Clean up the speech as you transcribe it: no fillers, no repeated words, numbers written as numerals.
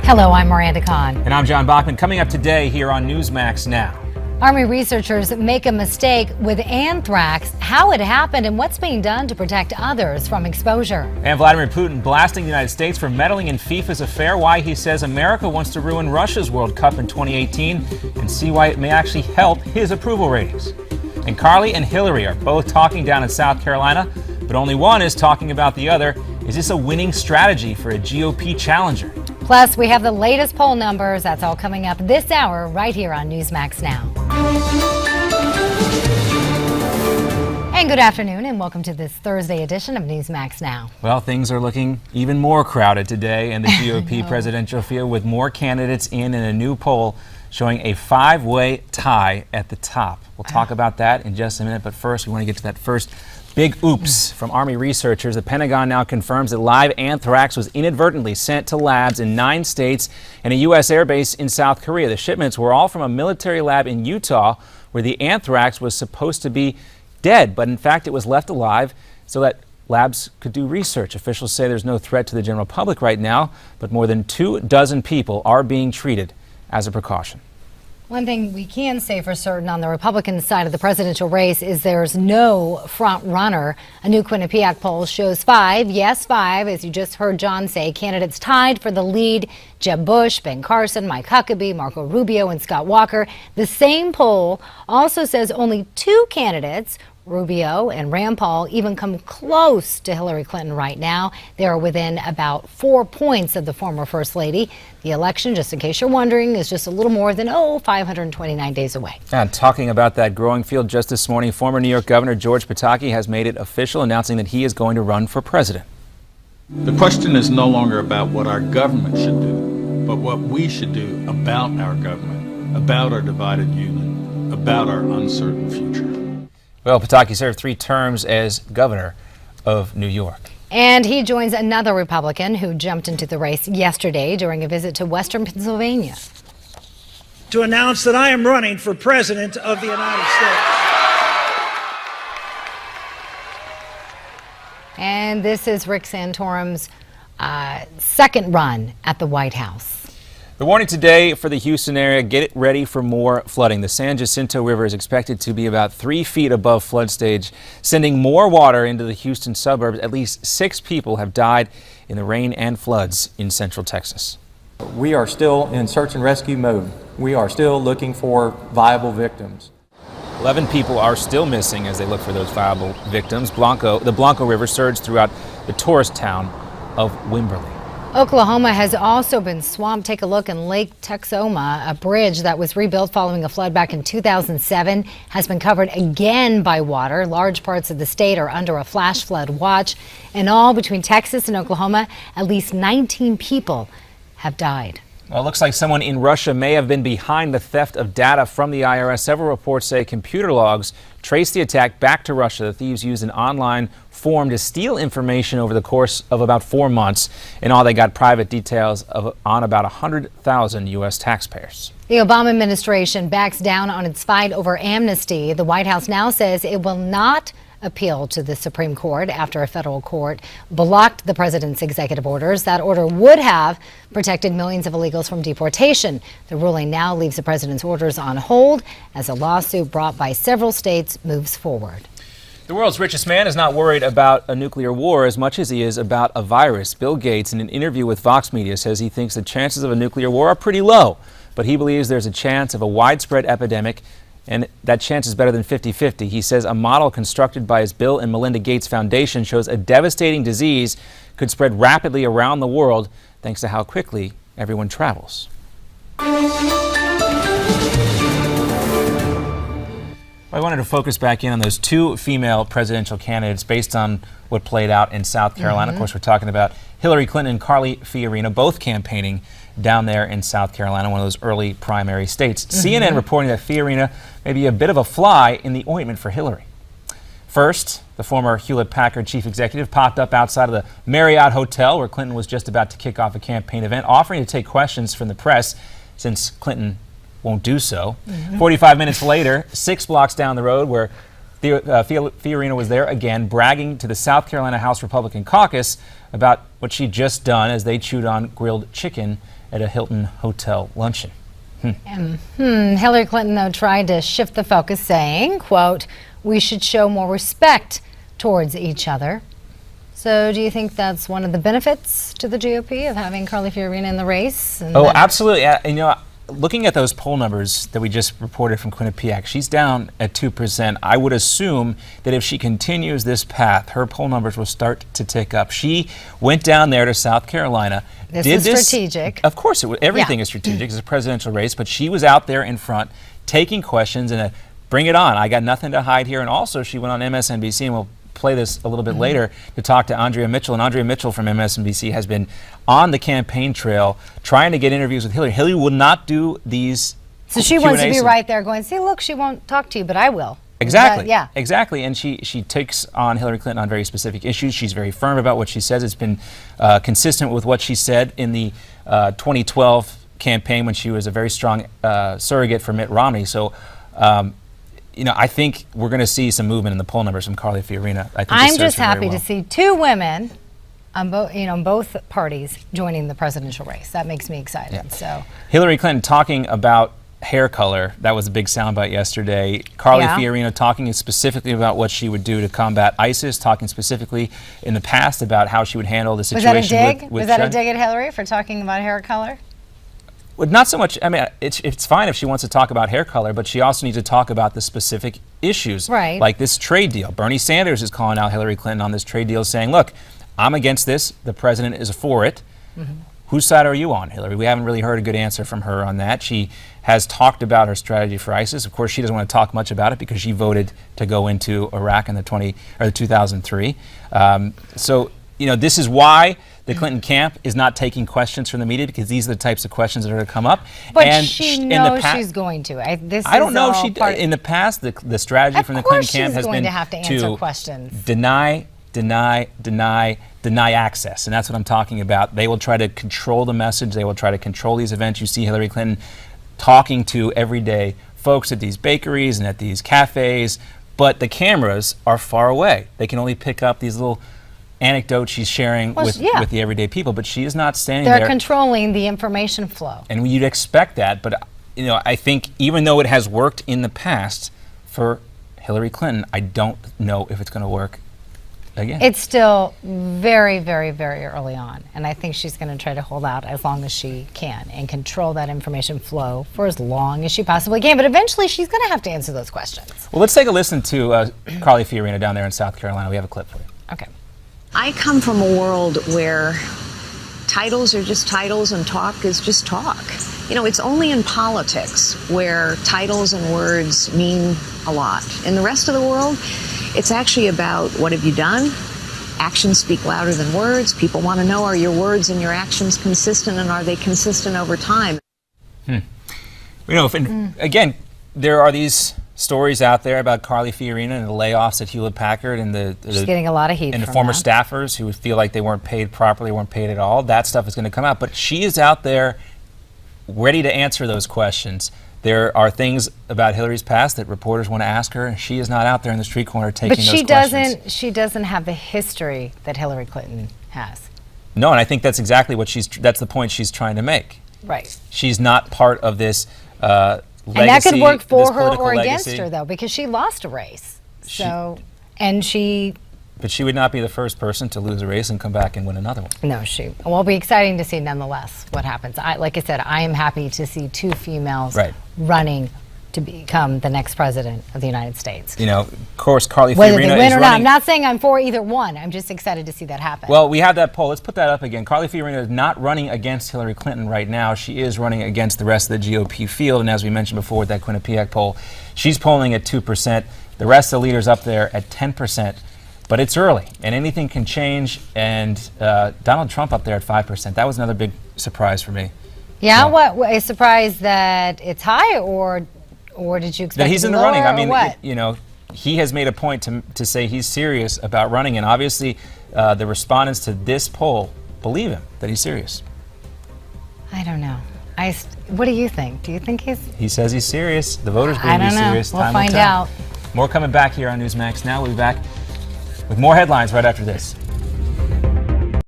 Hello, I'm Miranda Kahn. And I'm John Bachman. Coming up today here on Newsmax Now. Army researchers make a mistake with anthrax, how it happened, and what's being done to protect others from exposure. And Vladimir Putin blasting the United States for meddling in FIFA's affair, why he says America wants to ruin Russia's World Cup in 2018, and see why it may actually help his approval ratings. And Carly and Hillary are both talking down in South Carolina, but only one is talking about the other. Is this a winning strategy for a GOP challenger? Plus, we have the latest poll numbers. That's all coming up this hour right here on Newsmax Now. And good afternoon and welcome to this Thursday edition of Newsmax Now. Well, things are looking even more crowded today in the GOP presidential field, with more candidates in a new poll showing a five-way tie at the top. We'll talk about that in just a minute, but first we want to get to that first big oops from Army researchers. The Pentagon now confirms that live anthrax was inadvertently sent to labs in 9 states and a U.S. airbase in South Korea. The shipments were all from a military lab in Utah, where the anthrax was supposed to be dead, but in fact it was left alive so that labs could do research. Officials say there's no threat to the general public right now, but more than 24 people are being treated as a precaution. One thing we can say for certain on the Republican side of the presidential race is there's no front runner. A new Quinnipiac poll shows 5, yes 5, as you just heard John say, candidates tied for the lead: Jeb Bush, Ben Carson, Mike Huckabee, Marco Rubio, and Scott Walker. The same poll also says only 2 candidates, Rubio and Rand Paul, even come close to Hillary Clinton right now. They are within about 4 points of the former First Lady. The election, just in case you're wondering, is just a little more than 529 days away. And talking about that growing field just this morning, former New York Governor George Pataki has made it official, announcing that he is going to run for president. The question is no longer about what our government should do, but what we should do about our government, about our divided union, about our uncertain future. Well, Pataki served 3 terms as governor of New York. And he joins another Republican who jumped into the race yesterday during a visit to Western Pennsylvania. To announce that I am running for President of the United States. And this is Rick Santorum's second run at the White House. The warning today for the Houston area: get ready for more flooding. The San Jacinto River is expected to be about 3 feet above flood stage, sending more water into the Houston suburbs. At least 6 people have died in the rain and floods in central Texas. We are still in search and rescue mode. We are still looking for viable victims. 11 people are still missing as they look for those viable victims. The Blanco River surged throughout the tourist town of Wimberley. Oklahoma has also been swamped. Take a look in Lake Texoma. A bridge that was rebuilt following a flood back in 2007 has been covered again by water. Large parts of the state are under a flash flood watch. In all, between Texas and Oklahoma, at least 19 people have died. Well, it looks like someone in Russia may have been behind the theft of data from the IRS. Several reports say computer logs trace the attack back to Russia. The thieves used an online form to steal information over the course of about 4 months. In all, they got private details on about 100,000 U.S. taxpayers. The Obama administration backs down on its fight over amnesty. The White House now says it will not appeal to the Supreme Court after a federal court blocked the president's executive orders. That order would have protected millions of illegals from deportation. The ruling now leaves the president's orders on hold as a lawsuit brought by several states moves forward. The world's richest man is not worried about a nuclear war as much as he is about a virus. Bill Gates, in an interview with Vox Media, says he thinks the chances of a nuclear war are pretty low, but he believes there's a chance of a widespread epidemic, and that chance is better than 50-50. He says a model constructed by his Bill and Melinda Gates Foundation shows a devastating disease could spread rapidly around the world thanks to how quickly everyone travels. I wanted to focus back in on those 2 female presidential candidates based on what played out in South Carolina. Of course, we're talking about Hillary Clinton and Carly Fiorina, both campaigning down there in South Carolina, one of those early primary states. CNN reporting that Fiorina may be a bit of a fly in the ointment for Hillary. First, the former Hewlett-Packard chief executive popped up outside of the Marriott Hotel where Clinton was just about to kick off a campaign event, offering to take questions from the press since Clinton won't do so. 45 minutes later, 6 blocks down the road where Fiorina was there again, bragging to the South Carolina House Republican caucus about what she'd just done as they chewed on grilled chicken at a Hilton hotel luncheon. Hillary Clinton, though, tried to shift the focus, saying, quote, "We should show more respect towards each other." So do you think that's one of the benefits to the GOP of having Carly Fiorina in the race? And Oh, absolutely. You know, looking at those poll numbers that we just reported from Quinnipiac, she's down at 2%. I would assume that if she continues this path, her poll numbers will start to tick up. She went down there to South Carolina. This is strategic. Of course, everything is strategic. It's a presidential race, but she was out there in front taking questions and bring it on. I got nothing to hide here. And also, she went on MSNBC, and we'll play this a little bit later, to talk to Andrea Mitchell. And Andrea Mitchell from MSNBC has been on the campaign trail trying to get interviews with Hillary. Hillary will not do these. So she wants to be right there going, see, look, she won't talk to you, but I will. Exactly. Yeah. Exactly. And she takes on Hillary Clinton on very specific issues. She's very firm about what she says. It's been consistent with what she said in the 2012 campaign when she was a very strong surrogate for Mitt Romney. So, you know, I think we're going to see some movement in the poll numbers from Carly Fiorina. I think I'm just happy to see two women on both parties joining the presidential race. That makes me excited. Yeah. So Hillary Clinton talking about hair color. That was a big soundbite yesterday. Carly Fiorina talking specifically about what she would do to combat ISIS, talking specifically in the past about how she would handle the situation. Was that a dig? with Was that a dig at Hillary for talking about hair color? Well, not so much. I mean, it's fine if she wants to talk about hair color, but she also needs to talk about the specific issues, right? Like this trade deal. Bernie Sanders is calling out Hillary Clinton on this trade deal, saying, "Look, I'm against this. The president is for it." Whose side are you on, Hillary? We haven't really heard a good answer from her on that. She has talked about her strategy for ISIS. Of course, she doesn't want to talk much about it because she voted to go into Iraq in the 2003. So, you know, this is why the Clinton camp is not taking questions from the media, because these are the types of questions that are going to come up. But and she knows she's going to. I don't know if she in the past the strategy from the Clinton camp has been to have to answer questions. Deny access, and that's what I'm talking about. They will try to control the message. They will try to control these events. You see Hillary Clinton talking to everyday folks at these bakeries and at these cafes, but the cameras are far away. They can only pick up these little anecdotes she's sharing with the everyday people, but she is not standing there. They're controlling the information flow. And you'd expect that, but you know, I think even though it has worked in the past for Hillary Clinton, I don't know if it's going to work again. It's still very, very, very early on, and I think she's going to try to hold out as long as she can and control that information flow for as long as she possibly can, but eventually she's going to have to answer those questions. Well, let's take a listen to Carly Fiorina down there in South Carolina. We have a clip for you. Okay. I come from a world where titles are just titles and talk is just talk. You know, it's only in politics where titles and words mean a lot. In the rest of the world, it's actually about what have you done? Actions speak louder than words. People want to know, are your words and your actions consistent, and are they consistent over time? You know, again, there are these stories out there about Carly Fiorina and the layoffs at Hewlett-Packard and She's getting a lot of heat and the from former that. staffers who feel like they weren't paid properly, weren't paid at all. That stuff is going to come out, but she is out there ready to answer those questions. There are things about Hillary's past that reporters want to ask her, and she is not out there in the street corner taking those questions. But she doesn't have the history that Hillary Clinton has. No, and I think that's exactly what that's the point she's trying to make. Right. She's not part of this legacy. And that could work for her or legacy. against her, though, because she lost a race. But she would not be the first person to lose a race and come back and win another one. No, well, it'll be exciting to see nonetheless what happens. Like I said, I am happy to see two females running to become the next president of the United States. You know, of course, Carly Fiorina Whether they win is or running. not. I'm not saying I'm for either one. I'm just excited to see that happen. Well, we have that poll. Let's put that up again. Carly Fiorina is not running against Hillary Clinton right now. She is running against the rest of the GOP field. And as we mentioned before with that Quinnipiac poll, she's polling at 2%. The rest of the leaders up there at 10%. But it's early, and anything can change. And Donald Trump up there at 5%. That was another big surprise for me. Yeah, what a surprise that it's high, or did you expect that he's it in the lower, running? I mean, what? you know, he has made a point to say he's serious about running, and obviously the respondents to this poll believe him that he's serious. I don't know. What do you think? Do you think he's? He says he's serious. The voters believe I don't he's know. serious. We'll Time will find tell. out. More coming back here on Newsmax Now. We'll be back with more headlines right after this.